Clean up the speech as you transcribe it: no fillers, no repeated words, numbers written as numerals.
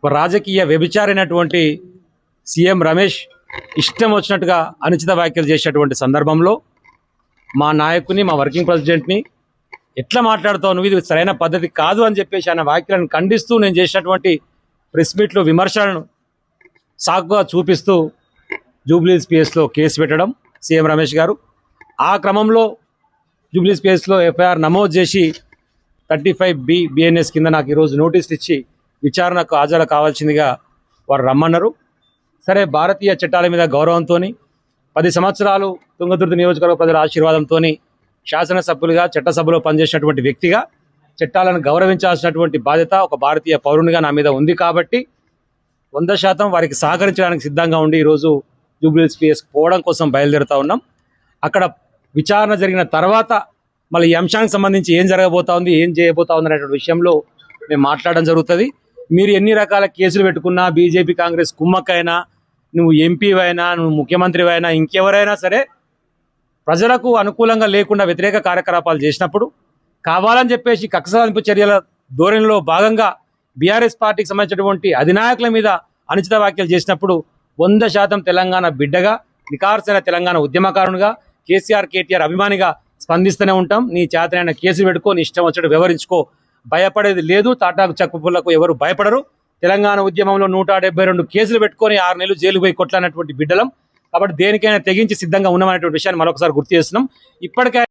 ఒక రాజకీయ వ్యభిచారైనటువంటి సీఎం రమేష్ ఇష్టం వచ్చినట్టుగా అనుచిత వ్యాఖ్యలు చేసేటువంటి సందర్భంలో మా నాయకుని, మా వర్కింగ్ ప్రెసిడెంట్ని ఎట్లా మాట్లాడుతావు నువ్వు, ఇది సరైన పద్ధతి కాదు అని చెప్పేసి ఆయన వ్యాఖ్యలను ఖండిస్తూ నేను చేసినటువంటి ప్రెస్ మీట్లో విమర్శలను సాకుగా చూపిస్తూ జూబ్లీస్ పిఎస్లో కేసు పెట్టడం సీఎం రమేష్ గారు. ఆ క్రమంలో జూబ్లీస్ పిఎస్లో ఎఫ్ఐఆర్ నమోదు చేసి 35B BNS కింద నాకు ఈరోజు నోటీసులు ఇచ్చి విచారణకు హాజరు కావాల్సిందిగా వారు రమ్మన్నారు. సరే, భారతీయ చట్టాల మీద గౌరవంతో 10 సంవత్సరాలు తుంగతుర్తి నియోజకవర్గ ప్రజల ఆశీర్వాదంతో శాసనసభ్యులుగా చట్టసభలో పనిచేసినటువంటి వ్యక్తిగా చట్టాలను గౌరవించాల్సినటువంటి బాధ్యత ఒక భారతీయ పౌరునిగా నా మీద ఉంది. కాబట్టి 100% వారికి సహకరించడానికి సిద్ధంగా ఉండి ఈరోజు జూబ్లీస్ పిఎస్ పోవడం కోసం బయలుదేరుతూ ఉన్నాం. అక్కడ విచారణ జరిగిన తర్వాత మళ్ళీ ఈ అంశానికి సంబంధించి ఏం జరగబోతా ఉంది, ఏం చేయబోతా ఉంది అనేటువంటి విషయంలో మేము మాట్లాడడం జరుగుతుంది. మీరు ఎన్ని రకాల కేసులు పెట్టుకున్నా, బీజేపీ కాంగ్రెస్ కుమ్మక్కైనా, నువ్వు ఎంపీవైనా, నువ్వు ముఖ్యమంత్రివైనా, ఇంకెవరైనా సరే ప్రజలకు అనుకూలంగా లేకుండా వ్యతిరేక కార్యకలాపాలు చేసినప్పుడు కావాలని చెప్పేసి కక్ష సాధింపు చర్యల ధోరణిలో భాగంగా బీఆర్ఎస్ పార్టీకి సంబంధించినటువంటి అధినాయకుల మీద అనుచిత వ్యాఖ్యలు చేసినప్పుడు 100% తెలంగాణ బిడ్డగా, నికార్సైన తెలంగాణ ఉద్యమకారునిగా, కేసీఆర్ కేటీఆర్ అభిమానిగా స్పందిస్తూనే ఉంటాం. నీ చేతనైన కేసులు పెట్టుకో, నీ ఇష్టం వచ్చేట్టు వ్యవహరించుకో, భయపడేది లేదు. తాటాకు చక్కుపులకు ఎవరు భయపడరు. తెలంగాణ ఉద్యమంలో 172 కేసులు పెట్టుకొని 6 నెలలు జైలు పోయి కొట్లాడినటువంటి బిడ్డలం. కాబట్టి దేనికైనా తెగించి సిద్ధంగా ఉన్నామనేటువంటి విషయాన్ని మరొకసారి గుర్తు చేస్తున్నాం. ఇప్పటికే